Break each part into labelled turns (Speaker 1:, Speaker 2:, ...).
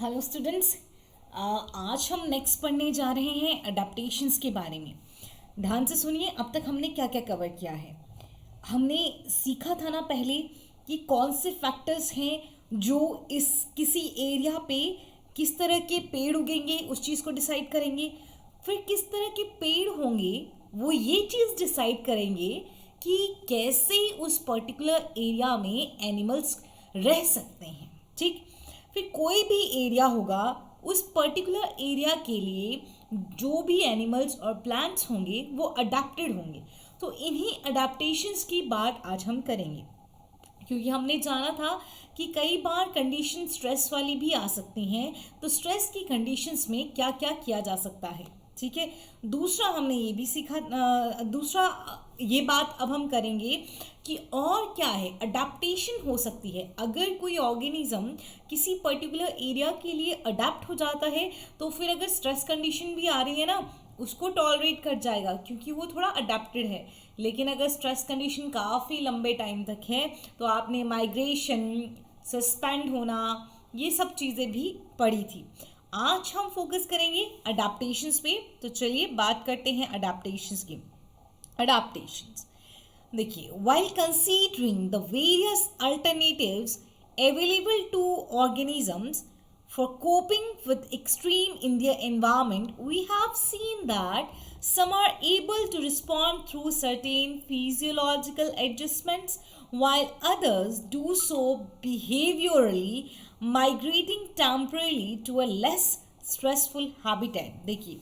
Speaker 1: Hello students. आज हम next पढ़ने जा रहे हैं अडेप्टेशंस के बारे में। ध्यान से सुनिए, अब तक हमने क्या क्या कवर किया है। हमने सीखा था ना पहले कि कौन से फैक्टर्स हैं जो इस किसी एरिया पे किस तरह के पेड़ उगेंगे उस चीज़ को डिसाइड करेंगे। फिर किस तरह के पेड़ होंगे वो ये चीज़ डिसाइड करेंगे कि कैसे उस पर्टिकुलर एरिया में एनिमल्स रह सकते हैं। ठीक, फिर कोई भी एरिया होगा उस पर्टिकुलर एरिया के लिए जो भी एनिमल्स और प्लांट्स होंगे वो अडेप्टेड होंगे। तो इन्हीं अडेप्टेशंस की बात आज हम करेंगे, क्योंकि हमने जाना था कि कई बार कंडीशन स्ट्रेस वाली भी आ सकती हैं। तो स्ट्रेस की कंडीशंस में क्या क्या किया जा सकता है, ठीक है। दूसरा हमने ये भी सीखा, दूसरा ये बात अब हम करेंगे कि और क्या है अडेप्टेशन हो सकती है। अगर कोई ऑर्गेनिज्म किसी पर्टिकुलर एरिया के लिए अडेप्ट हो जाता है तो फिर अगर स्ट्रेस कंडीशन भी आ रही है ना उसको टॉलरेट कर जाएगा क्योंकि वो थोड़ा अडेप्टेड है। लेकिन अगर स्ट्रेस कंडीशन काफ़ी लंबे टाइम तक है तो आपने माइग्रेशन, सस्पेंड होना, ये सब चीज़ें भी पढ़ी थी। आज हम फोकस करेंगे अडेप्टेशंस पे। तो चलिए बात करते हैं अडेप्टेशंस की। अडेप्टेशंस देखिए, while considering the various alternatives available to organisms for coping with extreme in their environment, we have seen that some are able to respond through certain physiological adjustments, while others do so behaviorally, migrating temporarily to a less stressful habitat. देखिए,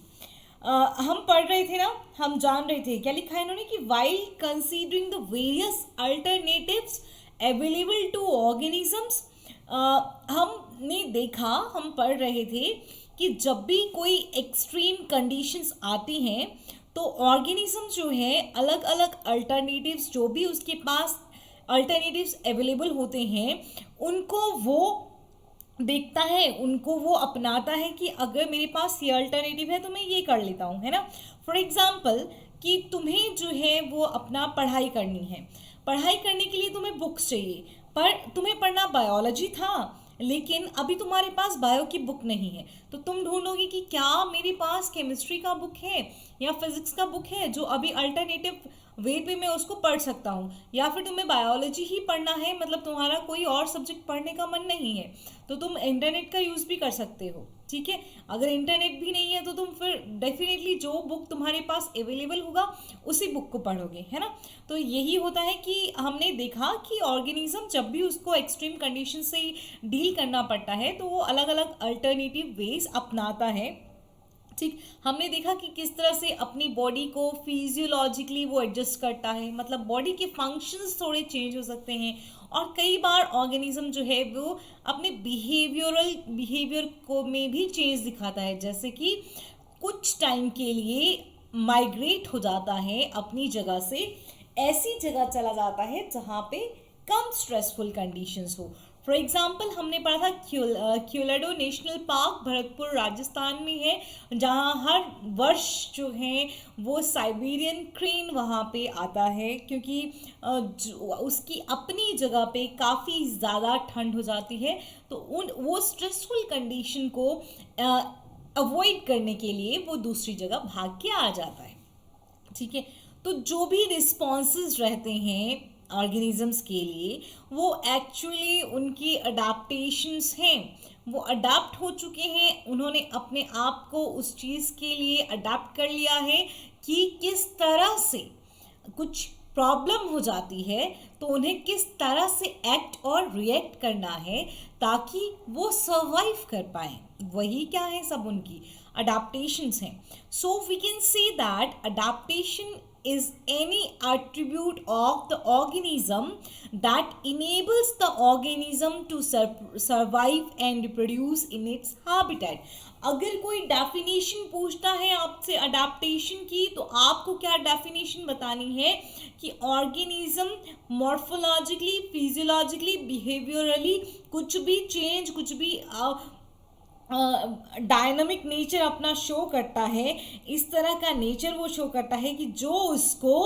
Speaker 1: हम पढ़ रहे थे ना, हम जान रहे थे क्या लिखा है इन्होंने कि while considering the various alternatives available to organisms. हमने देखा, हम पढ़ रहे थे कि जब भी कोई एक्सट्रीम कंडीशंस आती हैं तो ऑर्गेनिज्म जो है अलग अलग अल्टरनेटिव्स, जो भी उसके पास अल्टरनेटिव्स अवेलेबल होते हैं उनको वो देखता है, उनको वो अपनाता है कि अगर मेरे पास ये अल्टरनेटिव है तो मैं ये कर लेता हूँ, है ना। फॉर एग्जाम्पल कि तुम्हें जो है वो अपना पढ़ाई करनी है, पढ़ाई करने के लिए तुम्हें बुक्स चाहिए, पर तुम्हें पढ़ना बायोलॉजी था लेकिन अभी तुम्हारे पास बायो की बुक नहीं है तो तुम ढूंढोगे कि क्या मेरे पास केमिस्ट्री का बुक है या फिजिक्स का बुक है जो अभी अल्टरनेटिव वे पे मैं उसको पढ़ सकता हूँ, या फिर तुम्हें बायोलॉजी ही पढ़ना है, मतलब तुम्हारा कोई और सब्जेक्ट पढ़ने का मन नहीं है तो तुम इंटरनेट का यूज़ भी कर सकते हो, ठीक है। अगर इंटरनेट भी नहीं है तो तुम फिर डेफिनेटली जो बुक तुम्हारे पास अवेलेबल होगा उसी बुक को पढ़ोगे, है ना। तो यही होता है कि हमने देखा कि ऑर्गेनिज्म जब भी उसको एक्सट्रीम कंडीशन से डील करना पड़ता है तो वो अलग अलग अल्टरनेटिव वेज अपनाता है। ठीक, हमने देखा कि किस तरह से अपनी बॉडी को फिजियोलॉजिकली वो एडजस्ट करता है, मतलब बॉडी के फंक्शंस थोड़े चेंज हो सकते हैं। और कई बार ऑर्गेनिज्म जो है वो अपने बिहेवियर को में भी चेंज दिखाता है, जैसे कि कुछ टाइम के लिए माइग्रेट हो जाता है अपनी जगह से, ऐसी जगह चला जाता है जहाँ पे कम स्ट्रेसफुल कंडीशंस हो। फॉर एग्जाम्पल हमने पढ़ा था क्यूलेडो नेशनल पार्क भरतपुर राजस्थान में है, जहाँ हर वर्ष जो है वो साइबेरियन क्रेन वहाँ पे आता है क्योंकि उसकी अपनी जगह पे काफ़ी ज़्यादा ठंड हो जाती है तो वो स्ट्रेसफुल कंडीशन को अवॉइड करने के लिए वो दूसरी जगह भाग के आ जाता है, ठीक है। तो जो भी रिस्पॉन्सेज रहते हैं ऑर्गेनिजम्स के लिए वो एक्चुअली उनकी अडाप्टेशंस हैं, वो अडाप्ट हो चुके हैं, उन्होंने अपने आप को उस चीज़ के लिए अडाप्ट कर लिया है कि किस तरह से कुछ प्रॉब्लम हो जाती है तो उन्हें किस तरह से एक्ट और रिएक्ट करना है ताकि वो सर्वाइव कर पाए। वही क्या है, सब उनकी अडाप्टेशंस हैं। So we can say that adaptation is any attribute of the organism that enables the organism to survive and reproduce in its habitat। अगर कोई डेफिनेशन पूछता है आपसे अडेप्टेशन की तो आपको क्या डेफिनेशन बतानी है कि ऑर्गेनिज्म मॉर्फोलॉजिकली, फिजियोलॉजिकली, बिहेवियरली कुछ भी चेंज, कुछ भी डायनामिक नेचर अपना शो करता है, इस तरह का नेचर वो शो करता है कि जो उसको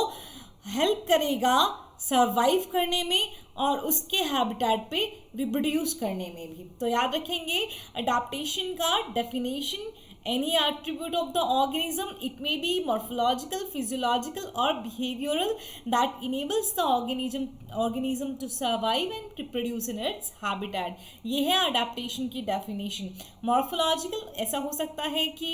Speaker 1: हेल्प करेगा सरवाइव करने में और उसके हैबिटेट पे रिप्रोड्यूस करने में भी। तो याद रखेंगे अडेप्टेशन का definition, any attribute of the organism, it may be morphological, physiological or behavioral, that enables the organism to survive and reproduce in its habitat। ये है adaptation की definition। morphological ऐसा हो सकता है कि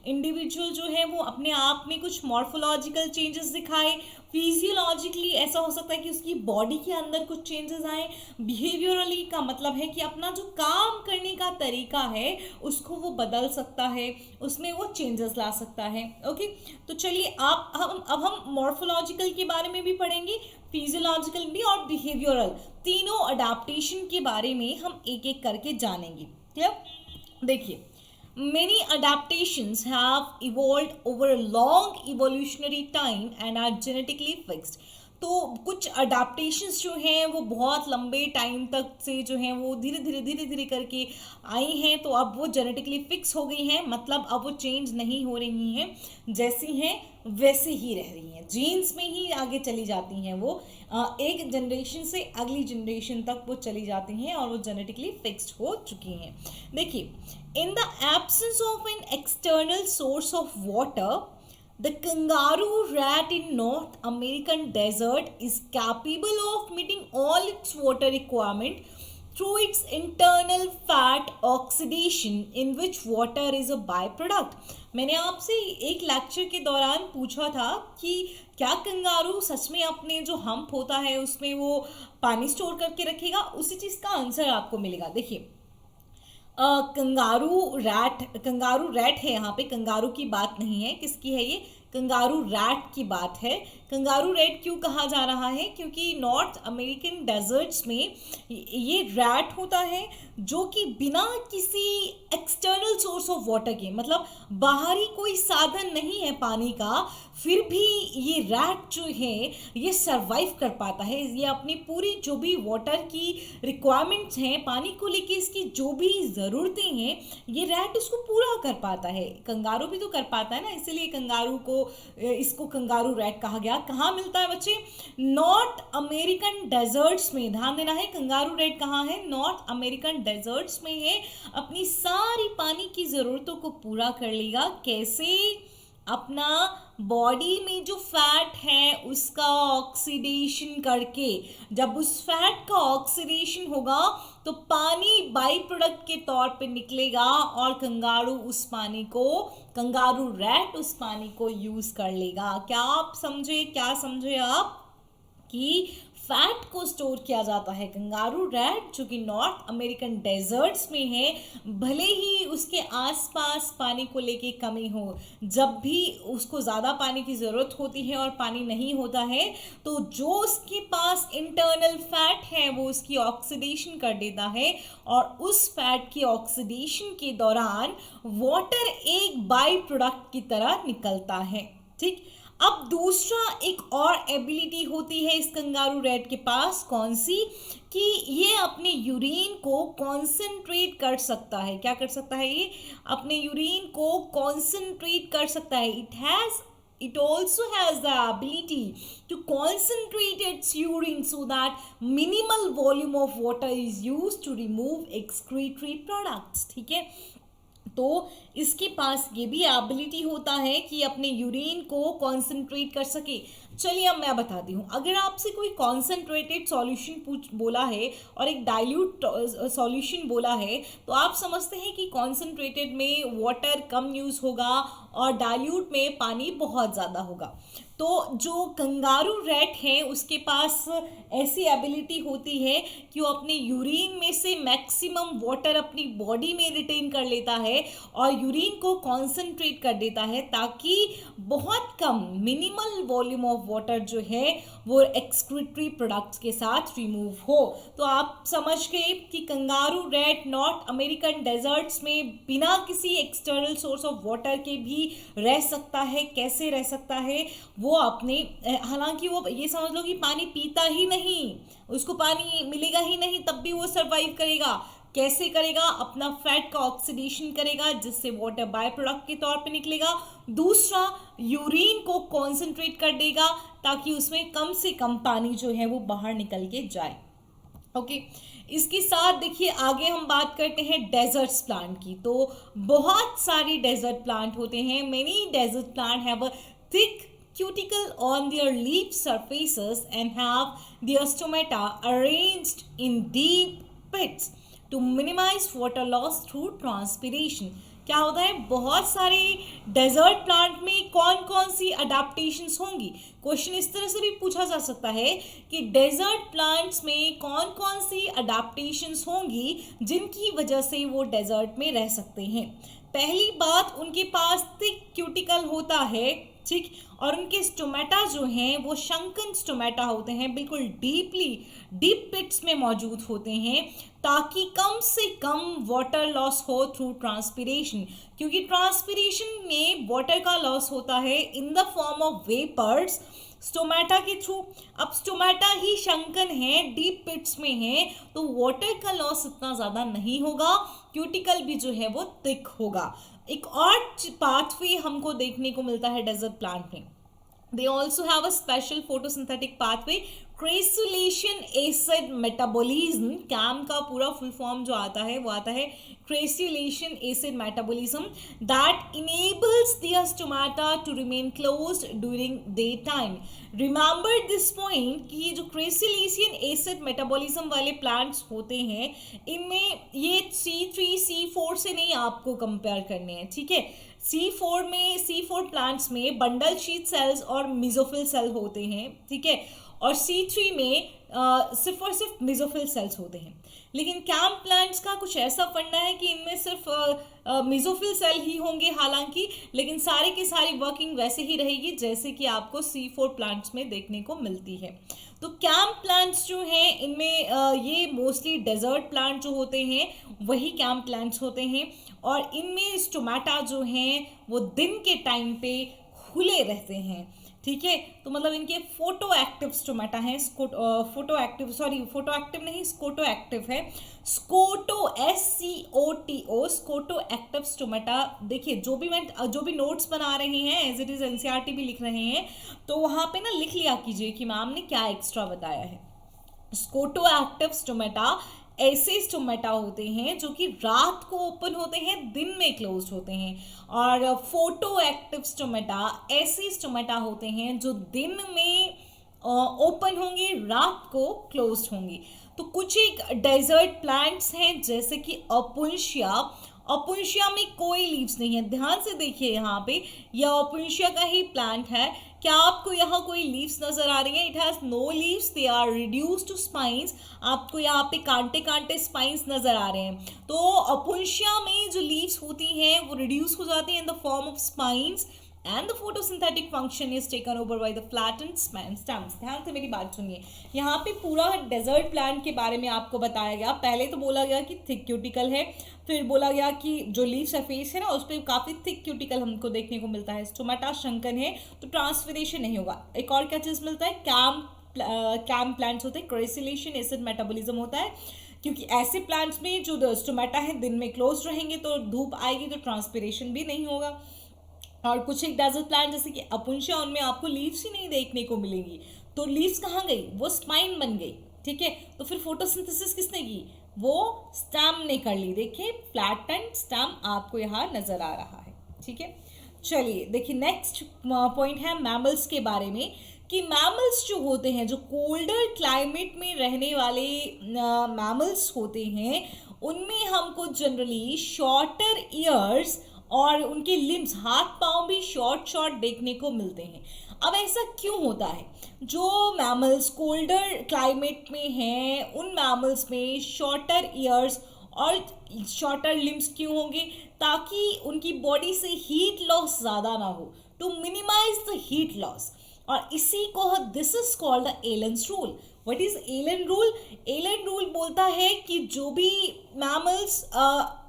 Speaker 1: individual जो है वो अपने आप में कुछ morphological changes दिखाए, फिजियोलॉजिकली ऐसा हो सकता है कि उसकी बॉडी के अंदर कुछ चेंजेस आए, बिहेवियरली का मतलब है कि अपना जो काम करने का तरीका है उसको वो बदल सकता है, उसमें वो चेंजेस ला सकता है। ओके, तो चलिए अब हम मॉर्फोलॉजिकल के बारे में भी पढ़ेंगे, फिजियोलॉजिकल भी और बिहेवियरल, तीनों अडेप्टेशन के बारे में हम एक एक करके जानेंगे। क्लियर? देखिए, many adaptations have evolved over a long evolutionary time and are genetically fixed। तो कुछ अडाप्टेशंस जो हैं वो बहुत लंबे टाइम तक से जो हैं वो धीरे धीरे करके आई हैं, तो अब वो जेनेटिकली फिक्स हो गई हैं, मतलब अब वो चेंज नहीं हो रही हैं, जैसी हैं वैसे ही रह रही हैं, जीन्स में ही आगे चली जाती हैं वो, एक जनरेशन से अगली जनरेशन तक वो चली जाती हैं और वो जेनेटिकली फिक्स्ड हो चुकी हैं। देखिए, in the absence of an external source of water, the kangaroo rat in North American desert is capable of meeting all its water requirement through its internal fat oxidation, in which water is a byproduct। मैंने आपसे एक lecture के दौरान पूछा था कि क्या kangaroo सच में अपने जो हम्प होता है उसमें वो पानी स्टोर करके रखेगा, उसी चीज़ का आंसर आपको मिलेगा। देखिए, कंगारू रैट है, यहाँ पे कंगारू की बात नहीं है, किसकी है ये? कंगारू रैट की बात है। कंगारू रैट क्यों कहा जा रहा है? क्योंकि नॉर्थ अमेरिकन डेजर्ट्स में ये रैट होता है जो कि बिना किसी एक्सटर्नल सोर्स ऑफ वाटर के, मतलब बाहरी कोई साधन नहीं है पानी का, फिर भी ये रैट जो है ये सरवाइव कर पाता है। ये अपनी पूरी जो भी वाटर की रिक्वायरमेंट्स हैं, पानी को लेके इसकी जो भी ज़रूरतें हैं, ये रैट उसको पूरा कर पाता है। कंगारू भी तो कर पाता है ना, इसीलिए कंगारू को इसको कंगारू रैट कहा गया। कहाँ मिलता है बच्चे? नॉर्थ अमेरिकन डेजर्ट्स में। ध्यान देना है, कंगारू रैट कहाँ है? नॉर्थ अमेरिकन डेजर्ट्स में है। अपनी सारी पानी की ज़रूरतों को पूरा कर लेगा। कैसे? अपना बॉडी में जो फैट है उसका ऑक्सीडेशन करके। जब उस फैट का ऑक्सीडेशन होगा तो पानी बाई प्रोडक्ट के तौर पे निकलेगा और कंगारू रैट उस पानी को यूज कर लेगा। क्या समझे आप कि फैट को स्टोर किया जाता है। कंगारू रैट जो कि नॉर्थ अमेरिकन डेजर्ट्स में है, भले ही उसके आसपास पानी को लेके कमी हो, जब भी उसको ज़्यादा पानी की ज़रूरत होती है और पानी नहीं होता है, तो जो उसके पास इंटरनल फैट है वो उसकी ऑक्सीडेशन कर देता है और उस फैट की ऑक्सीडेशन के दौरान वाटर एक बाई प्रोडक्ट की तरह निकलता है। ठीक, अब दूसरा एक और एबिलिटी होती है इस कंगारू रैट के पास, कौन सी? कि ये अपने यूरिन को कॉन्सेंट्रेट कर सकता है। क्या कर सकता है? ये अपने यूरिन को कॉन्सेंट्रेट कर सकता है। It also has the ability to concentrate its urine so that minimal volume of water is used to remove excretory products। ठीक है, तो इसके पास ये भी एबिलिटी होता है कि अपने यूरिन को कॉन्सेंट्रेट कर सके। चलिए अब मैं बताती हूँ, अगर आपसे कोई कॉन्सेंट्रेटेड सॉल्यूशन बोला है और एक डाइल्यूट सॉल्यूशन बोला है, तो आप समझते हैं कि कॉन्सेंट्रेटेड में वाटर कम यूज़ होगा और डाइल्यूट में पानी बहुत ज़्यादा होगा। तो जो कंगारू रैट है उसके पास ऐसी एबिलिटी होती है कि वो अपने यूरिन में से मैक्सिमम वाटर अपनी बॉडी में रिटेन कर लेता है और यूरिन को कॉन्सेंट्रेट कर देता है, ताकि बहुत कम मिनिमल वॉल्यूम ऑफ वाटर जो है वो एक्सक्रीटरी प्रोडक्ट्स के साथ रिमूव हो। तो आप समझ गए कि kangaroo rat north American deserts में बिना किसी एक्सटर्नल सोर्स ऑफ वाटर के भी रह सकता है। कैसे रह सकता है? वो अपने, हालांकि वो ये समझ लो कि पानी पीता ही नहीं, उसको पानी मिलेगा ही नहीं, तब भी वो सरवाइव करेगा। कैसे करेगा? अपना फैट का ऑक्सीडेशन करेगा जिससे वाटर बाय प्रोडक्ट के तौर पे निकलेगा। दूसरा, यूरिन को कॉन्सेंट्रेट कर देगा ताकि उसमें कम से कम पानी जो है वो बाहर निकल के जाए। ओके। इसके साथ देखिए आगे हम बात करते हैं डेजर्ट्स प्लांट की। तो बहुत सारी डेजर्ट प्लांट होते हैं। Many desert plant have a thick cuticle on their leaf surfaces and have their stomata arranged in deep pits to minimize water loss through transpiration। क्या होता है, बहुत सारे डेजर्ट प्लांट में कौन कौन सी अडेप्टेशंस होंगी। क्वेश्चन इस तरह से भी पूछा जा सकता है कि डेजर्ट प्लांट्स में कौन कौन सी अडेप्टेशंस होंगी जिनकी वजह से वो डेजर्ट में रह सकते हैं। पहली बात, उनके पास थिक क्यूटिकल होता है, ठीक, और उनके स्टोमेटा जो हैं वो शंकन स्टोमेटा होते हैं, बिल्कुल डीप पिट्स में मौजूद होते हैं, ताकि कम से कम वाटर लॉस हो थ्रू ट्रांसपिरेशन, क्योंकि ट्रांसपिरेशन में वाटर का लॉस होता है in the form of vapours stomata के थ्रू। अब स्टोमेटा ही शंकन है, डीप पिट्स में है, तो वाटर का लॉस इतना ज़्यादा नहीं होगा, क्यूटिकल भी जो है वो थिक होगा। एक और पाथवे हमको देखने को मिलता है डेजर्ट प्लांट में। They also have a special photosynthetic pathway, crassulacean acid metabolism। CAM का पूरा फुल फॉर्म जो आता है वो आता है crassulacean acid metabolism that enables the stomata to remain closed during daytime। Remember this point कि ये जो crassulacean acid metabolism वाले प्लांट्स होते हैं इनमें ये C3 C4 से नहीं आपको कंपेयर करने हैं, ठीक है। C4 प्लांट्स में बंडल शीथ सेल्स और मिजोफिल सेल होते हैं, ठीक है, और C3 में सिर्फ और सिर्फ मिजोफिल सेल्स होते हैं। लेकिन कैम प्लांट्स का कुछ ऐसा फंडा है कि इनमें सिर्फ मिजोफिल सेल ही होंगे हालांकि, लेकिन सारी की सारी वर्किंग वैसे ही रहेगी जैसे कि आपको C4 प्लांट्स में देखने को मिलती है। तो कैम प्लांट्स जो हैं इनमें ये मोस्टली डेजर्ट प्लांट जो होते हैं वही कैम प्लांट्स होते हैं, और इनमें स्टोमेटा जो हैं वो दिन के टाइम पे खुले रहते हैं, ठीक है। तो मतलब इनके फोटो एक्टिव स्टोमेटा हैं, फोटो एक्टिव नहीं, स्कोटो एक्टिव है, scoto SCOTO, scoto active stomata. देखिए जो भी नोट्स बना रहे हैं एज इट इज NCERT भी लिख रहे हैं तो वहाँ पे ना लिख लिया कीजिए कि मैम ने क्या एक्स्ट्रा बताया है। स्कोटो एक्टिव स्टोमेटा ऐसे स्टोमेटा होते हैं जो कि रात को ओपन होते हैं, दिन में क्लोज होते हैं, और फोटो एक्टिव स्टोमेटा ऐसे स्टोमेटा होते हैं जो दिन में ओपन होंगे, रात को क्लोज होंगे। तो कुछ एक डेजर्ट प्लांट्स हैं जैसे कि अपुंशिया में कोई लीव्स नहीं है। ध्यान से देखिए यहाँ पे, यह अपुंशिया का ही प्लांट है। क्या आपको यहाँ कोई लीव्स नजर आ रही हैं? It has no leaves, they are reduced to spines. आपको यहाँ पे कांटे कांटे स्पाइंस नजर आ रहे हैं। तो अपुंशिया में जो लीव्स होती हैं वो रिड्यूस हो जाती हैं इन the form of spines and the photosynthetic function is taken over by the flattened stems। ध्यान से मेरी बात सुनिए, यहाँ पे पूरा डेजर्ट प्लांट के बारे में आपको बताया गया। पहले तो बोला गया कि थिक क्यूटिकल है, फिर बोला गया कि जो लीफ सरफेस है ना उस पर काफ़ी थिक क्यूटिकल हमको देखने को मिलता है, स्टोमेटा शंकन है तो ट्रांसफिरेशन नहीं होगा। एक और क्या चीज़ मिलता है, कैम प्लांट्स होते हैं, क्रेसिलेशन एसिड मेटाबॉलिज्म होता है, क्योंकि ऐसे प्लांट्स में जो स्टोमेटा है दिन में क्लोज रहेंगे तो धूप आएगी तो ट्रांसपिरेशन भी नहीं होगा। और कुछ एक डेजर्ट प्लांट जैसे कि अपुंशिया, उनमें आपको लीव्स ही नहीं देखने को मिलेंगी। तो लीव्स कहाँ गई? वो स्पाइन बन गई, ठीक है। तो फिर फोटोसिंथेसिस किसने की? वो स्टेम ने कर ली। देखिए फ्लैटेंड स्टेम आपको यहाँ नजर आ रहा है, ठीक है। चलिए देखिए नेक्स्ट पॉइंट है मैमल्स के बारे में, कि मैमल्स जो होते हैं, जो कोल्डर क्लाइमेट में रहने वाले मैमल्स होते हैं, उनमें हमको जनरली शॉर्टर ईयर्स और उनके लिम्स, हाथ पांव भी शॉर्ट देखने को मिलते हैं। अब ऐसा क्यों होता है? जो मैमल्स कोल्डर क्लाइमेट में हैं उन मैमल्स में शॉर्टर ईयर्स और शॉर्टर लिम्स क्यों होंगे? ताकि उनकी बॉडी से हीट लॉस ज़्यादा ना हो, to minimise the heat loss. और इसी को this is called the Allen's rule. What is Allen rule? Allen rule बोलता है कि जो भी मैमल्स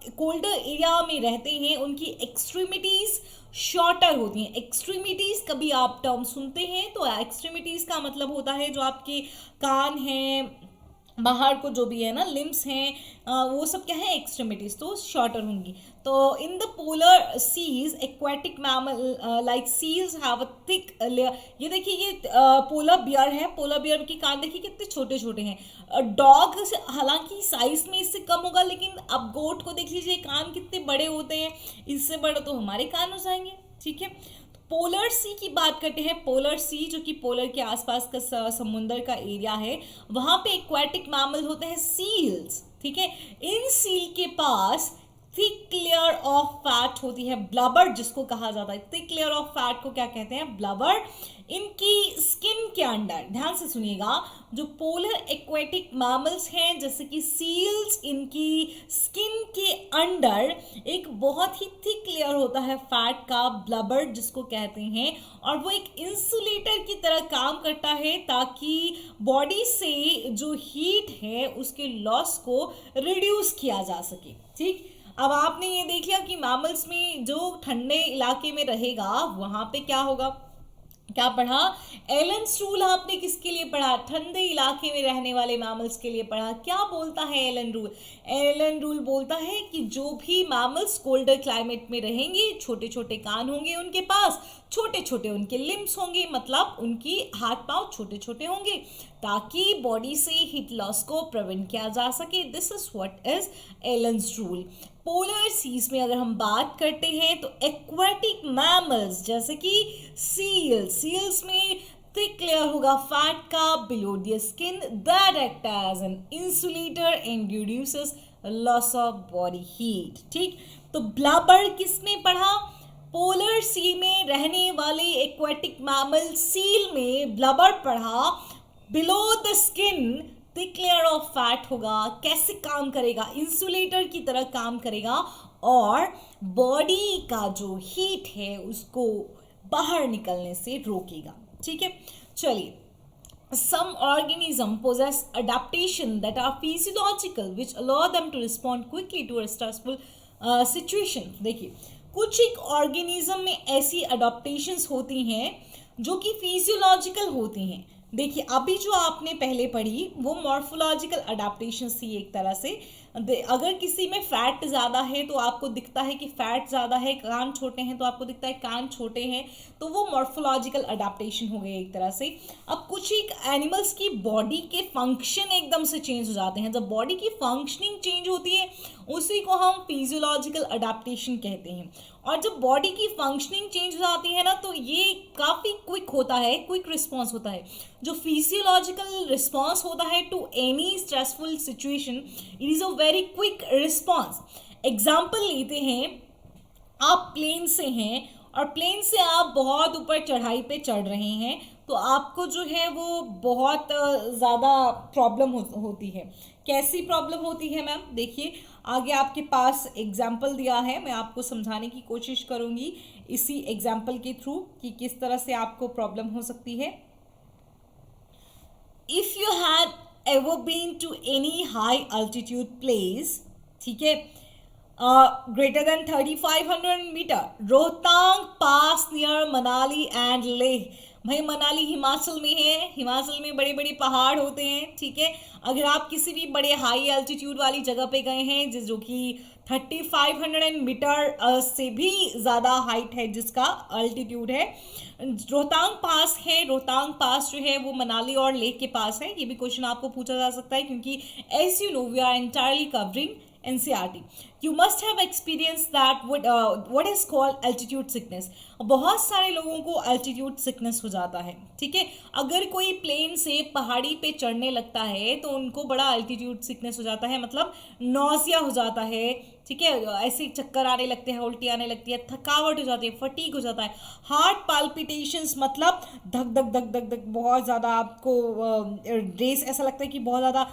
Speaker 1: कोल्डर एरिया में रहते हैं उनकी एक्सट्रीमिटीज शॉर्टर होती हैं। एक्सट्रीमिटीज कभी आप टर्म सुनते हैं तो एक्सट्रीमिटीज का मतलब होता है जो आपके कान हैं, बाहर को जो भी है ना लिम्स हैं, वो सब क्या है? एक्सट्रीमिटीज, तो शॉर्टर होंगी। तो in the polar seas aquatic mammal like seals have a thick layer. ये देखिए ये पोलर बियर है, पोलर बियर के कान देखिए कितने छोटे छोटे हैं। डॉग हालांकि साइज में इससे कम होगा, लेकिन अब गोट को देख लीजिए कान कितने बड़े होते हैं, इससे बड़े तो हमारे कान हो जाएंगे। ठीक है, पोलर सी की बात करते हैं। पोलर सी जो कि पोलर के आसपास का समुंदर का एरिया है, वहां पे एक्वाटिक मैमल होते हैं सील्स। ठीक है, इन सील के पास थिक लेयर ऑफ फैट होती है, ब्लबर जिसको कहा जाता है। थिक लेयर ऑफ फैट को क्या कहते हैं? ब्लबर। इनकी स्किन के अंडर, ध्यान से सुनिएगा, जो पोलर एक्वेटिक मैमल्स हैं जैसे कि सील्स, इनकी स्किन के अंडर एक बहुत ही थिक लेयर होता है फैट का, ब्लबर जिसको कहते हैं, और वो एक इंसुलेटर की तरह काम करता है ताकि बॉडी से जो हीट है उसके लॉस को रिड्यूस किया जा सके। ठीक, अब आपने ये देख लिया कि मैमल्स में जो ठंडे इलाके में रहेगा वहां पे क्या होगा, क्या पढ़ा? एलन्स रूल आपने किसके लिए पढ़ा? ठंडे इलाके में रहने वाले मैमल्स के लिए पढ़ा। क्या बोलता है एलन रूल? एलन रूल बोलता है कि जो भी मैमल्स कोल्डर क्लाइमेट में रहेंगे, छोटे छोटे कान होंगे उनके पास, छोटे छोटे उनके लिम्स होंगे, मतलब उनकी हाथ पांव छोटे छोटे होंगे, ताकि बॉडी से हीट लॉस को प्रिवेंट किया जा सके। This is what is Allen's rule. Polar seas में अगर हम बात करते हैं तो एक्वाटिक मैमल्स जैसे कि सील्स में थिक लेयर होगा फैट का below the skin that act as an insulator and reduces loss of body heat. ठीक, तो ब्लबर किसमें पढ़ा? पोलर सी में रहने वाले एक्वाटिक मैमल सील में ब्लबर पढ़ा। Below the skin thick layer of fat होगा, कैसे काम करेगा? इंसुलेटर की तरह काम करेगा और बॉडी का जो हीट है उसको बाहर निकलने से रोकेगा। ठीक है, चलिए, some organism possess adaptation that are physiological which allow them to respond quickly to a stressful situation। देखिए, कुछ एक ऑर्गेनिज्म में ऐसी अडॉप्टेशंस होती हैं जो कि फिजियोलॉजिकल होती हैं। देखिए, अभी जो आपने पहले पढ़ी वो मॉर्फोलॉजिकल अडेप्टेशन थी एक तरह से। अगर किसी में फैट ज़्यादा है तो आपको दिखता है कि फैट ज़्यादा है, कान छोटे हैं तो आपको दिखता है कान छोटे हैं, तो वो मॉर्फोलॉजिकल अडेप्टेशन हो गई एक तरह से। अब कुछ एक एनिमल्स की बॉडी के फंक्शन एकदम से चेंज हो जाते हैं। जब बॉडी की फंक्शनिंग चेंज होती है उसी को हम फिजियोलॉजिकल अडेप्टेशन कहते हैं। और जब बॉडी की फंक्शनिंग चेंज हो जाती है ना, तो ये काफ़ी क्विक होता है, क्विक रिस्पॉन्स होता है। जो फिजियोलॉजिकल रिस्पॉन्स होता है to any stressful situation, it is a very quick response. Example लेते हैं, आप प्लेन से हैं और प्लेन से आप बहुत ऊपर चढ़ाई पे चढ़ रहे हैं, तो आपको जो है वो बहुत ज़्यादा प्रॉब्लम होती है। कैसी प्रॉब्लम होती है मैम? देखिए, आगे आपके पास एग्जाम्पल दिया है, मैं आपको समझाने की कोशिश करूँगी इसी एग्जाम्पल के थ्रू कि किस तरह से आपको प्रॉब्लम हो सकती है। If you had ever been to any high altitude place, ठीक है, greater than 3500 metre, Rohtang pass near Manali and Leh. भाई मनाली हिमाचल में है, हिमाचल में बड़े बड़े पहाड़ होते हैं। ठीक है, अगर आप किसी भी बड़े हाई एल्टीट्यूड वाली जगह पे गए हैं जो कि 3500 मीटर से भी ज़्यादा हाइट है, जिसका अल्टीट्यूड है, रोहतांग पास है। रोहतांग पास जो है वो मनाली और लेह के पास है। ये भी क्वेश्चन आपको पूछा जा सकता है क्योंकि as you know we are entirely covering NCERT. You must have experienced that what is called altitude sickness. बहुत सारे लोगों को altitude sickness हो जाता है। ठीक है, अगर कोई प्लेन से पहाड़ी पे चढ़ने लगता है तो उनको बड़ा altitude sickness हो जाता है, मतलब नौसिया हो जाता है। ठीक है, ऐसे चक्कर आने लगते हैं, उल्टी आने लगती है, थकावट हो जाती है, फटीग हो जाता है, हार्ट पाल्पिटेशंस, मतलब धक धक धक धक धक बहुत ज़्यादा आपको रेस, ऐसा लगता है कि बहुत ज़्यादा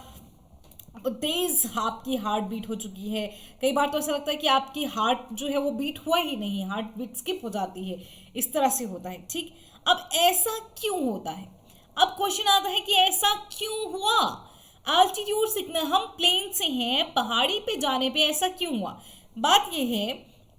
Speaker 1: तेज आपकी हार्ट बीट हो चुकी है। कई बार तो ऐसा लगता है कि आपकी हार्ट जो है वो बीट हुआ ही नहीं, हार्ट बीट स्किप हो जाती है, इस तरह से होता है। ठीक, अब ऐसा क्यों होता है? अब क्वेश्चन आता है कि ऐसा क्यों हुआ? अल्टीट्यूड सिकनेस, हम प्लेन से हैं, पहाड़ी पे जाने पे ऐसा क्यों हुआ? बात यह है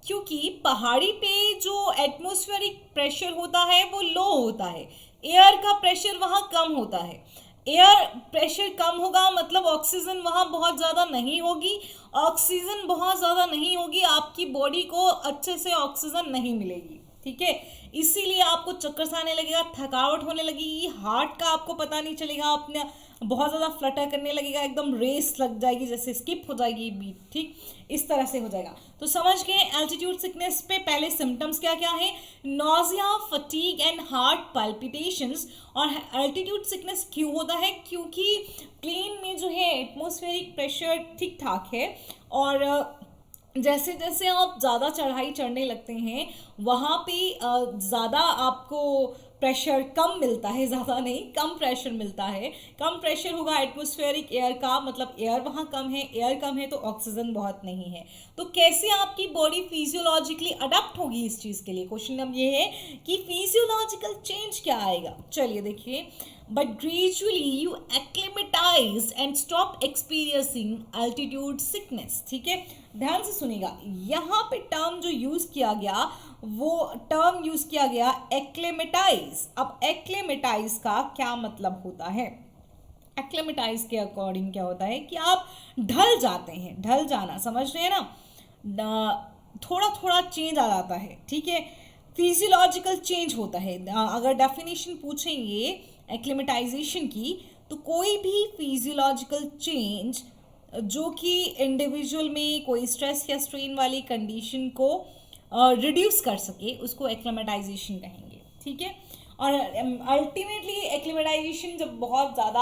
Speaker 1: क्योंकि पहाड़ी पे जो एटमॉस्फेरिक प्रेशर होता है वो लो होता है, एयर का प्रेशर वहाँ कम होता है। एयर प्रेशर कम होगा मतलब ऑक्सीजन वहाँ बहुत ज़्यादा नहीं होगी, ऑक्सीजन बहुत ज़्यादा नहीं होगी, आपकी बॉडी को अच्छे से ऑक्सीजन नहीं मिलेगी। ठीक है। इसीलिए आपको चक्कर सा आने लगेगा, थकावट होने लगेगी, हार्ट का आपको पता नहीं चलेगा, अपने बहुत ज़्यादा फ्लटर करने लगेगा, एकदम रेस लग जाएगी, जैसे स्किप हो जाएगी बीट, ठीक इस तरह से हो जाएगा। तो समझ गए एल्टीट्यूड सिकनेस पे पहले सिम्टम्स क्या क्या है, nausea, fatigue and heart palpitations। और एल्टीट्यूड सिकनेस क्यों होता है, क्योंकि प्लेन में जो है एटमॉस्फेरिक प्रेशर ठीक ठाक है, और जैसे जैसे आप ज़्यादा चढ़ाई चढ़ने लगते हैं वहाँ पे ज़्यादा आपको प्रेशर कम मिलता है, ज़्यादा नहीं कम प्रेशर मिलता है। कम प्रेशर होगा एटमॉस्फेरिक एयर का, मतलब एयर वहाँ कम है, एयर कम है तो ऑक्सीजन बहुत नहीं है। तो कैसे आपकी बॉडी फिजियोलॉजिकली अडेप्ट होगी इस चीज़ के लिए, क्वेश्चन अब ये है कि फिजियोलॉजिकल चेंज क्या आएगा। चलिए देखिए, but gradually you acclimatize and stop experiencing altitude sickness। ठीक है, ध्यान से सुनिएगा, यहाँ पे टर्म जो यूज किया गया वो टर्म यूज किया गया एक्लेमेटाइज। अब एक्लेमेटाइज का क्या मतलब होता है, एक्लेमेटाइज के अकॉर्डिंग क्या होता है कि आप ढल जाते हैं, ढल जाना समझ रहे हैं ना, थोड़ा थोड़ा चेंज आ जाता है, ठीक है, फिजियोलॉजिकल चेंज होता है। अगर डेफिनेशन पूछेंगे एक्लेमेटाइजेशन की, तो कोई भी फिजियोलॉजिकल चेंज जो कि इंडिविजुअल में कोई स्ट्रेस या स्ट्रेन वाली कंडीशन को रिड्यूस कर सके उसको एक्लेमेटाइजेशन कहेंगे, ठीक है। और अल्टीमेटली एक्लेमेटाइजेशन जब बहुत ज़्यादा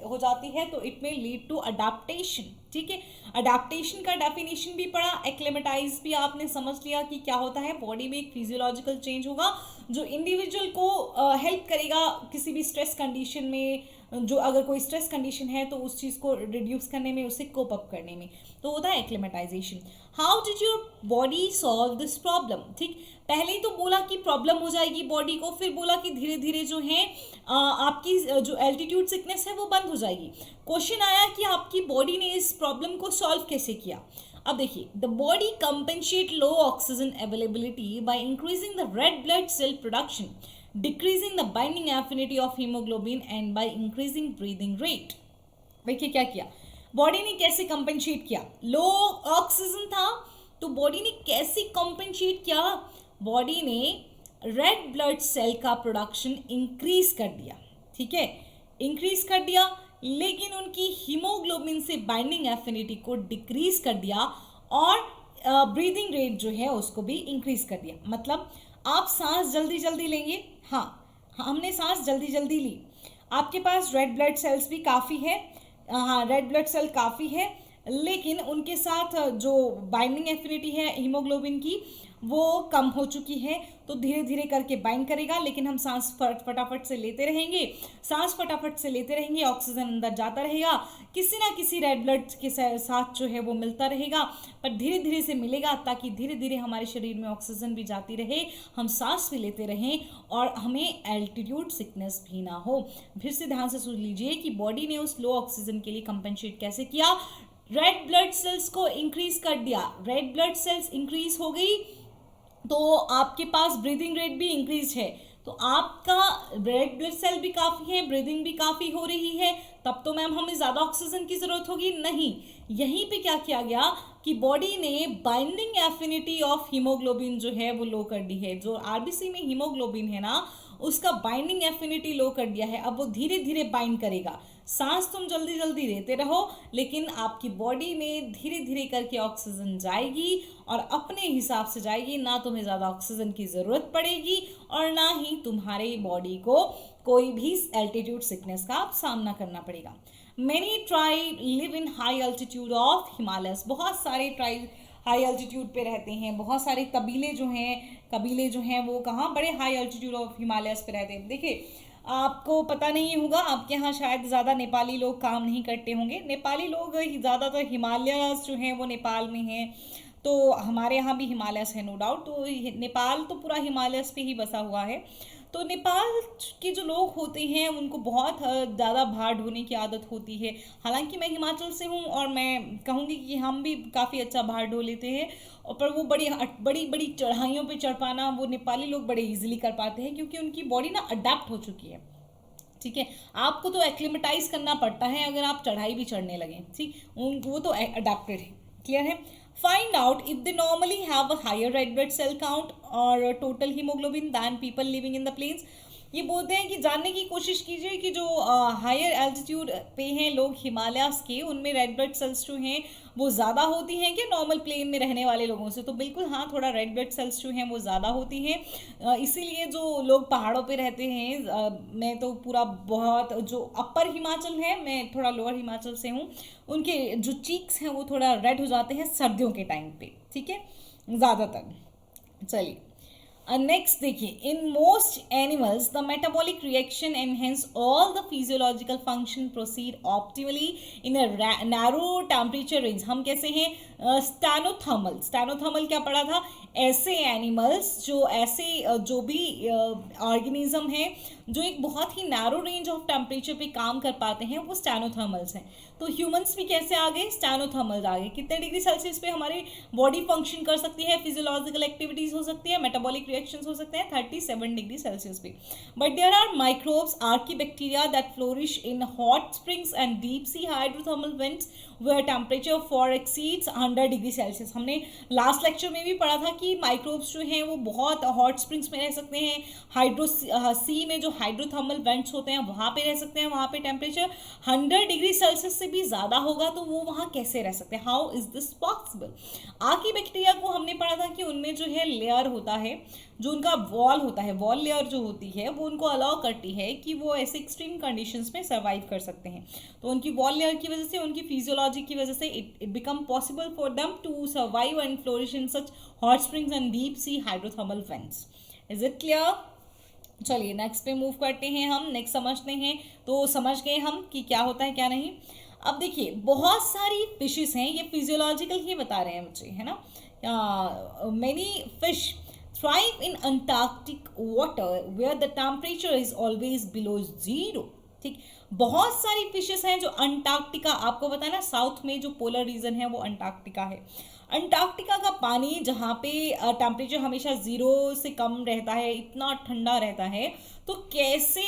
Speaker 1: हो जाती है तो इट में लीड टू अडाप्टेशन, ठीक है। अडाप्टेशन का डेफिनेशन भी पढ़ा, एक्लेमेटाइज भी आपने समझ लिया कि क्या होता है, बॉडी में एक फिजियोलॉजिकल चेंज होगा जो इंडिविजुअल को हेल्प करेगा किसी भी स्ट्रेस कंडीशन में, जो अगर कोई स्ट्रेस कंडीशन है तो उस चीज़ को रिड्यूस करने में, उसे कोप अप करने में, तो होता है acclimatisation. How did your body solve this problem, ठीक, पहले ही तो बोला कि प्रॉब्लम हो जाएगी बॉडी को, फिर बोला कि धीरे धीरे जो है आपकी जो एल्टीट्यूड सिकनेस है वो बंद हो जाएगी। क्वेश्चन आया कि आपकी बॉडी ने इस प्रॉब्लम को सॉल्व कैसे किया। अब देखिए, the body compensate low oxygen availability by increasing the red blood cell production, decreasing the binding affinity of haemoglobin and by increasing breathing rate. देखिए क्या किया बॉडी ने, कैसे कंपेंसेट किया, लो ऑक्सीजन था तो बॉडी ने कैसे कंपेंसेट किया, बॉडी ने रेड ब्लड सेल का प्रोडक्शन इंक्रीज कर दिया, ठीक है, इंक्रीज कर दिया, लेकिन उनकी हीमोग्लोबिन से बाइंडिंग एफिनिटी को डिक्रीज कर दिया और ब्रीदिंग रेट जो है उसको भी इंक्रीज कर दिया। मतलब आप सांस जल्दी जल्दी लेंगे, हाँ हमने सांस जल्दी जल्दी ली, आपके पास रेड ब्लड सेल्स भी काफ़ी है, हाँ रेड ब्लड सेल काफ़ी है, लेकिन उनके साथ जो बाइंडिंग एफिनिटी है हीमोग्लोबिन की वो कम हो चुकी है, तो धीरे धीरे करके बाइंड करेगा, लेकिन हम सांस फटाफट से लेते रहेंगे, सांस फटाफट से लेते रहेंगे, ऑक्सीजन अंदर जाता रहेगा, किसी ना किसी रेड ब्लड के साथ जो है वो मिलता रहेगा, पर धीरे धीरे से मिलेगा, ताकि धीरे धीरे हमारे शरीर में ऑक्सीजन भी जाती रहे, हम सांस भी लेते रहें और हमें एल्टीट्यूड सिकनेस भी ना हो। फिर से ध्यान से सुन लीजिए कि बॉडी ने उस लो ऑक्सीजन के लिए कंपेंसेट कैसे किया, रेड ब्लड सेल्स को इंक्रीज कर दिया, रेड ब्लड सेल्स इंक्रीज हो गई तो आपके पास ब्रीदिंग रेट भी इंक्रीज है, तो आपका रेड ब्लड सेल भी काफ़ी है, ब्रीदिंग भी काफ़ी हो रही है, तब तो मैम हमें ज़्यादा ऑक्सीजन की ज़रूरत होगी नहीं। यहीं पे क्या किया गया कि बॉडी ने बाइंडिंग एफिनिटी ऑफ हीमोग्लोबिन जो है वो लो कर दी है, जो आरबीसी में हीमोग्लोबिन है ना उसका बाइंडिंग एफिनिटी लो कर दिया है, अब वो धीरे धीरे बाइंड करेगा। सांस तुम जल्दी जल्दी लेते रहो, लेकिन आपकी बॉडी में धीरे धीरे करके ऑक्सीजन जाएगी और अपने हिसाब से जाएगी, ना तुम्हें ज़्यादा ऑक्सीजन की ज़रूरत पड़ेगी और ना ही तुम्हारे बॉडी को कोई भी एल्टीट्यूड सिकनेस का सामना करना पड़ेगा। Many tribe live in high altitude of Himalayas, बहुत सारे ट्राइब हाई एल्टीट्यूड पे रहते हैं, बहुत सारे कबीले जो हैं वो कहाँ, बड़े हाई एल्टीट्यूड ऑफ हिमालयस पे रहते हैं। देखिए आपको पता नहीं होगा, आपके यहाँ शायद ज़्यादा नेपाली लोग काम नहीं करते होंगे, नेपाली लोग ज़्यादातर हिमालयस जो हैं वो नेपाल में हैं, तो हमारे यहाँ भी हिमालयस है नो डाउट, तो नेपाल तो पूरा हिमालयस पे ही बसा हुआ है। तो नेपाल के जो लोग होते हैं उनको बहुत ज़्यादा भार ढोने की आदत होती है, हालांकि मैं हिमाचल से हूँ और मैं कहूँगी कि हम भी काफ़ी अच्छा भार ढो लेते हैं, और पर वो बड़ी बड़ी चढ़ाइयों पे चढ़ पाना वो नेपाली लोग बड़े इजीली कर पाते हैं, क्योंकि उनकी बॉडी ना अडेप्ट हो चुकी है, ठीक है। आपको तो एक्लिमेटाइज करना पड़ता है अगर आप चढ़ाई भी चढ़ने लगें, ठीक, वो तो अडेप्टेड है, क्लियर है। Find out if they normally have a higher red blood cell count or total hemoglobin than people living in the plains. ये बोलते हैं कि जानने की कोशिश कीजिए कि जो हायर एल्टीट्यूड पे हैं लोग हिमालयास के, उनमें रेड ब्लड सेल्स जो हैं वो ज़्यादा होती हैं कि नॉर्मल प्लेन में रहने वाले लोगों से. तो बिल्कुल हाँ, थोड़ा रेड ब्लड सेल्स जो हैं वो ज़्यादा होती हैं. इसीलिए जो लोग पहाड़ों पे रहते हैं, मैं तो पूरा बहुत जो अपर हिमाचल है, मैं थोड़ा लोअर हिमाचल से हूँ, उनके जो चीक्स हैं वो थोड़ा रेड हो जाते हैं सर्दियों के टाइम पे. ठीक है, ज़्यादातर. चलिए नेक्स्ट देखिए, in most animals the metabolic reaction and hence all the physiological function proceed optimally in a narrow temperature range. हम कैसे हैं? स्टैनोथर्मल. स्टैनोथर्मल क्या पढ़ा था? ऐसे एनिमल्स जो ऐसे जो भी ऑर्गेनिज्म हैं जो एक बहुत ही नैरो रेंज ऑफ टेम्परेचर पे काम कर पाते हैं, वो स्टैनोथर्मल्स हैं. तो ह्यूमंस भी कैसे आ गए? स्टैनोथर्मल्स आ गए. कितने डिग्री सेल्सियस पे हमारी बॉडी फंक्शन कर सकती है, फिजियोलॉजिकल एक्टिविटीज हो सकती है, मेटाबॉलिक रिएक्शंस हो सकते हैं 37 डिग्री सेल्सियस पे. But there are microbes, archaebacteria that flourish in hot springs and deep sea hydrothermal vents where temperature far exceeds 100 degree Celsius. हमने लास्ट लेक्चर में भी पढ़ा था कि माइक्रोब्स जो हैं वो बहुत हॉट स्प्रिंग्स में रह सकते हैं, हाइड्रो सी में जो हाइड्रोथर्मल वेंट्स होते हैं वहाँ पे रह सकते हैं. वहाँ पे टेम्परेचर 100 डिग्री सेल्सियस से भी ज़्यादा होगा, तो वो वहाँ कैसे रह सकते हैं? How is this possible? Archaebacteria को हमने पढ़ा था कि उनमें जो है लेयर होता है, जो उनका वॉल होता है, वॉल लेयर जो होती है वो उनको अलाउ करती है कि वो ऐसे एक्सट्रीम कंडीशंस में सर्वाइव कर सकते हैं. तो उनकी वॉल लेयर की वजह से, उनकी फिजियोलॉजी की वजह से it become possible for them to survive and flourish in such hot springs and deep sea hydrothermal vents. Is it clear? चलिए नेक्स्ट पे मूव करते हैं हम. नेक्स्ट समझते हैं. तो समझ गए हम कि क्या होता है क्या नहीं. अब देखिए, बहुत सारी फिशेस हैं, ये फिजियोलॉजिकल ही बता रहे हैं मुझे, है ना. Many fish thrive in Antarctic water where the temperature is always below zero. ठीक, बहुत सारी फिशेस हैं जो अंटार्कटिका, आपको पता है ना साउथ में जो पोलर रीजन है वो अंटार्कटिका है. अंटार्कटिका का पानी जहाँ पे टेम्परेचर हमेशा ज़ीरो से कम रहता है, इतना ठंडा रहता है, तो कैसे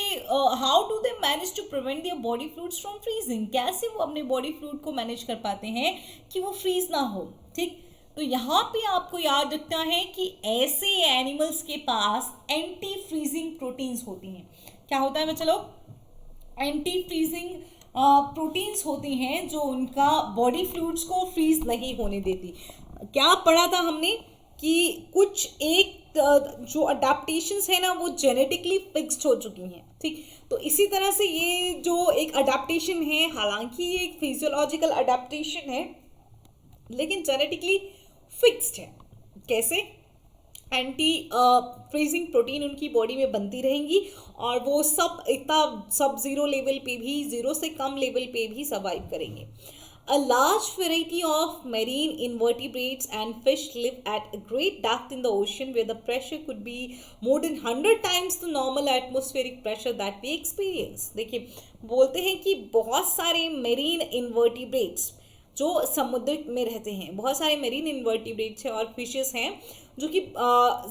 Speaker 1: how do they manage to prevent their body fluids from freezing? कैसे वो अपने बॉडी फ्लूइड को मैनेज कर पाते हैं कि वो फ्रीज ना हो. ठीक, तो यहाँ पे आपको याद रखना है कि ऐसे एनिमल्स के पास एंटी फ्रीजिंग प्रोटीन्स होती हैं. क्या होता है बच्चा लोग? एंटी फ्रीजिंग प्रोटीन्स होती हैं जो उनका बॉडी फ्लूइड्स को फ्रीज नहीं होने देती. क्या पढ़ा था हमने कि कुछ एक जो अडेप्टेशंस है ना वो जेनेटिकली फिक्स्ड हो चुकी हैं. ठीक, तो इसी तरह से ये जो एक अडेप्टेशन है, हालांकि ये एक फिजियोलॉजिकल अडेप्टेशन है लेकिन जेनेटिकली फिक्स्ड है. कैसे? एंटी फ्रीजिंग प्रोटीन उनकी बॉडी में बनती रहेंगी और वो सब इतना सब जीरो लेवल पे भी, जीरो से कम लेवल पे भी सर्वाइव करेंगे. A large variety of marine invertebrates and fish live at a great depth in the ocean where the pressure could be more than 100 times the normal atmospheric pressure that we experience. देखिए, बोलते हैं कि बहुत सारे marine invertebrates जो समुद्र में रहते हैं, बहुत सारे मेरीन इन्वर्टिब्रेट्स हैं और फिशेस हैं जो कि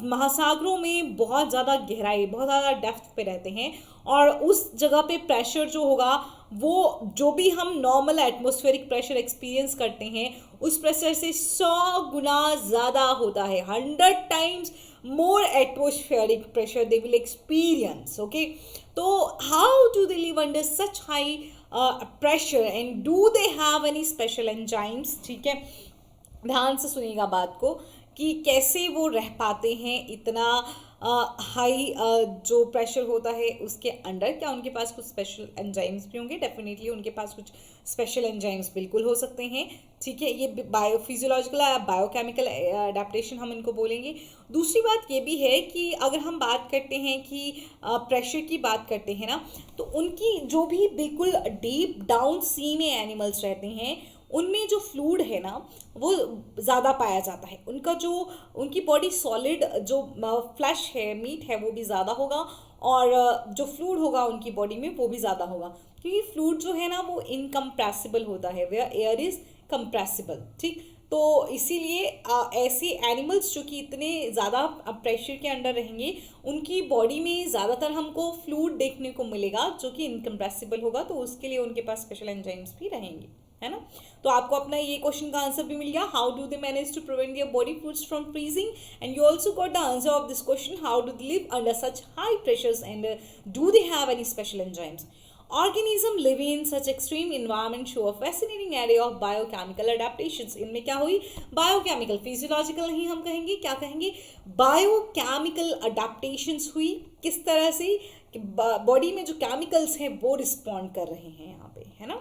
Speaker 1: महासागरों में बहुत ज़्यादा गहराई, बहुत ज़्यादा डेप्थ पे रहते हैं, और उस जगह पे प्रेशर जो होगा वो जो भी हम नॉर्मल एटमॉस्फेरिक प्रेशर एक्सपीरियंस करते हैं उस प्रेशर से 100 गुना ज़्यादा होता है. 100 times more atmospheric pressure they will experience. Okay, so how do they live under such high pressure and do they have any special enzymes? ठीक है, ध्यान से सुनिएगा बात को कि कैसे वो रह पाते हैं इतना हाई जो प्रेशर होता है उसके अंडर. क्या उनके पास कुछ स्पेशल एंजाइम्स भी होंगे? डेफिनेटली उनके पास कुछ स्पेशल एंजाइम्स बिल्कुल हो सकते हैं. ठीक है, ये बायोफिजियोलॉजिकल बायोकेमिकल अडेप्टेशन हम इनको बोलेंगे. दूसरी बात ये भी है कि अगर हम बात करते हैं कि प्रेशर की बात करते हैं ना, तो उनकी जो भी बिल्कुल डीप डाउन सी में एनिमल्स रहते हैं उनमें जो फ्लूइड है ना वो ज़्यादा पाया जाता है. उनका जो उनकी बॉडी सॉलिड जो फ्लैश है, मीट है, वो भी ज़्यादा होगा और जो फ्लूइड होगा उनकी बॉडी में वो भी ज़्यादा होगा, क्योंकि फ्लूइड जो है ना वो इनकम्प्रेसिबल होता है, वेयर एयर इज़ कंप्रेसिबल. ठीक, तो इसीलिए ऐसे एनिमल्स जो कि इतने ज़्यादा प्रेशर के अंडर रहेंगे उनकी बॉडी में ज़्यादातर हमको फ्लूइड देखने को मिलेगा जो कि इनकम्प्रेसिबल होगा, तो उसके लिए उनके पास स्पेशल एंजाइम्स भी रहेंगे. है ना। तो आपको अपना ये क्वेश्चन का आंसर भी मिल गया, how do they manage to prevent their body foods from freezing, and you also got the answer of this question, how do they live under such high pressures and do they have any special enzymes. Organisms living in such extreme environment show a fascinating array of biochemical adaptations। इनमें क्या हुई, biochemical, physiological नहीं हम कहेंगे, क्या कहेंगे, biochemical adaptations हुई। किस तरह से कि बॉडी में जो केमिकल्स हैं वो रिस्पॉन्ड कर रहे हैं यहाँ पे, है ना।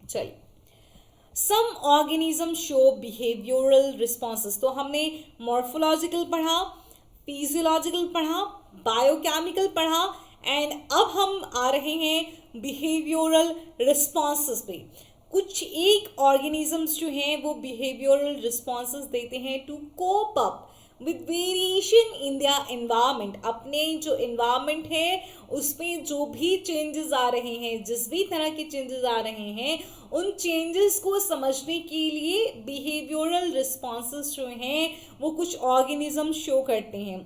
Speaker 1: चलिए, some organism show behavioural responses. तो हमने मॉर्फोलॉजिकल पढ़ा, फिजियोलॉजिकल पढ़ा, बायोकेमिकल पढ़ा, एंड अब हम आ रहे हैं बिहेवियरल रिस्पॉन्सेस पे। कुछ एक ऑर्गेनिजम्स जो हैं वो बिहेवियरल रिस्पॉन्सेस देते हैं to cope up with variation in their environment. अपने जो एनवायरनमेंट है उसमें जो भी चेंजेस आ रहे हैं, जिस भी तरह के चेंजेस आ रहे हैं, उन चेंजेस को समझने के लिए बिहेवियरल रिस्पॉन्सेस जो हैं वो कुछ ऑर्गेनिज्म शो करते हैं।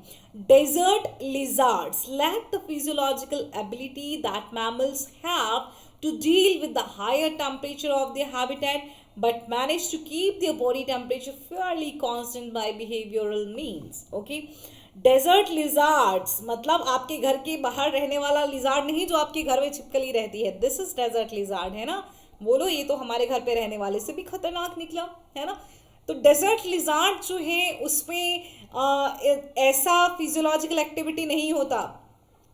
Speaker 1: Desert lizards lack the physiological ability that mammals have to deal with the higher temperature of their habitat, but manage to keep their body temperature fairly constant by behavioral means. Okay, desert lizards मतलब आपके घर के बाहर रहने वाला lizard नहीं जो आपके घर में छिपकली रहती है, दिस इज डेजर्ट लिजार्ड, है ना। बोलो ये तो हमारे घर पे रहने वाले से भी खतरनाक निकला, है ना। तो डेजर्ट लिजार्ड जो है उसमें ऐसा फिजियोलॉजिकल एक्टिविटी नहीं होता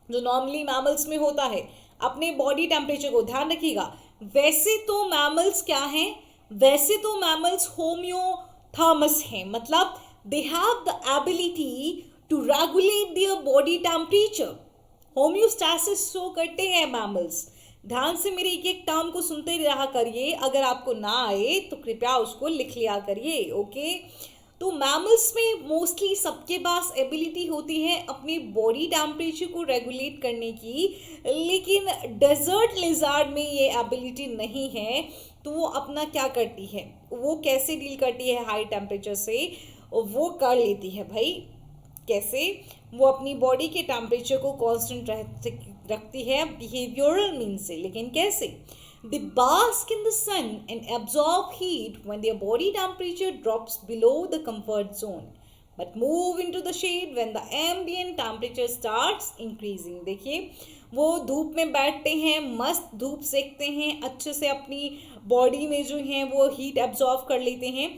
Speaker 1: जो नॉर्मली मैमल्स में होता है। अपने बॉडी टेम्परेचर को ध्यान रखिएगा। वैसे तो मैमल्स क्या हैं, वैसे तो मैमल्स होम्योथर्मस हैं, मतलब they have the ability to regulate their body temperature, homeostasis show करते हैं मैमल्स। ध्यान से मेरे एक एक टर्म को सुनते रहा करिए, अगर आपको ना आए तो कृपया उसको लिख लिया करिए। ओके, तो मैमल्स में मोस्टली सबके पास एबिलिटी होती है अपनी बॉडी टेम्परेचर को रेगुलेट करने की, लेकिन डेजर्ट लिजार्ड में ये एबिलिटी नहीं है। तो वो अपना क्या करती है, वो कैसे डील करती है हाई टेम्परेचर से, वो कर लेती है भाई। कैसे, वो अपनी बॉडी के टेम्परेचर को कांस्टेंट रखती है बिहेवियरल मीन्स से। लेकिन कैसे, they bask in the sun and absorb heat when their body temperature drops below the comfort zone, but move into the shade when the ambient temperature starts increasing। देखिए, वो धूप में बैठते हैं, मस्त धूप सेकते हैं, अच्छे से अपनी बॉडी में जो है वो हीट एब्जॉर्ब कर लेते हैं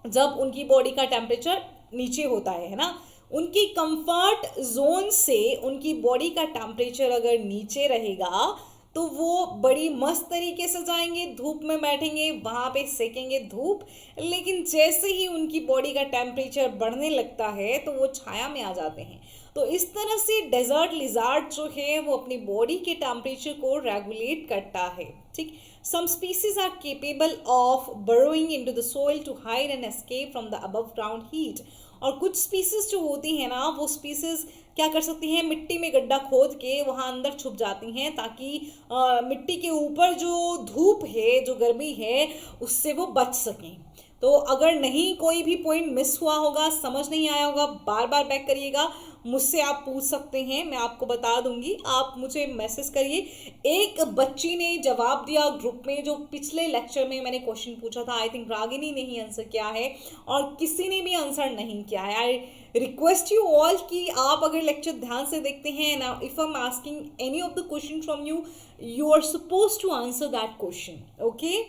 Speaker 1: जब उनकी बॉडी का टेम्परेचर नीचे होता है ना। उनकी कंफर्ट जोन से उनकी बॉडी का टेम्परेचर अगर नीचे रहेगा तो वो बड़ी मस्त तरीके से जाएंगे, धूप में बैठेंगे, वहाँ पे सेकेंगे धूप। लेकिन जैसे ही उनकी बॉडी का टेम्परेचर बढ़ने लगता है तो वो छाया में आ जाते हैं। तो इस तरह से डेजर्ट लिजार्ड जो है वो अपनी बॉडी के टेम्परेचर को रेगुलेट करता है। ठीक, some species are capable of burrowing into the soil to hide and escape from the above ground heat। और कुछ स्पीसीज जो होती हैं ना, वो स्पीसीज क्या कर सकती हैं, मिट्टी में गड्ढा खोद के वहाँ अंदर छुप जाती हैं ताकि मिट्टी के ऊपर जो धूप है, जो गर्मी है, उससे वो बच सकें। तो अगर नहीं कोई भी पॉइंट मिस हुआ होगा, समझ नहीं आया होगा, बार बार बैक करिएगा, मुझसे आप पूछ सकते हैं, मैं आपको बता दूंगी, आप मुझे मैसेज करिए। एक बच्ची ने जवाब दिया ग्रुप में, जो पिछले लेक्चर में मैंने क्वेश्चन पूछा था, आई थिंक रागिनी ने ही आंसर किया है, और किसी ने भी आंसर नहीं किया है। आई रिक्वेस्ट यू ऑल कि आप अगर लेक्चर ध्यान से देखते हैं ना, if I am asking any of the question from you, you are suppose to answer that question. Okay,